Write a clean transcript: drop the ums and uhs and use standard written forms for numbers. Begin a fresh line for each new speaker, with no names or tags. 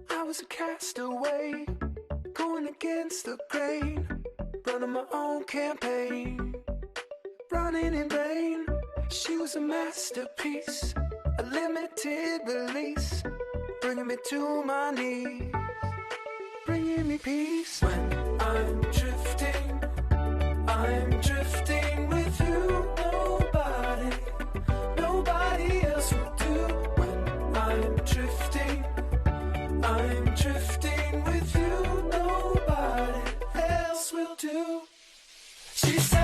I was a castaway, going against the grain, running my own campaign, running in vain. She was a masterpiece, a limited release, bringing me to my knees, bringing me peace. When I'm drifting with you. Nobody else will do. When I'm drifting with you. Nobody else will do. She said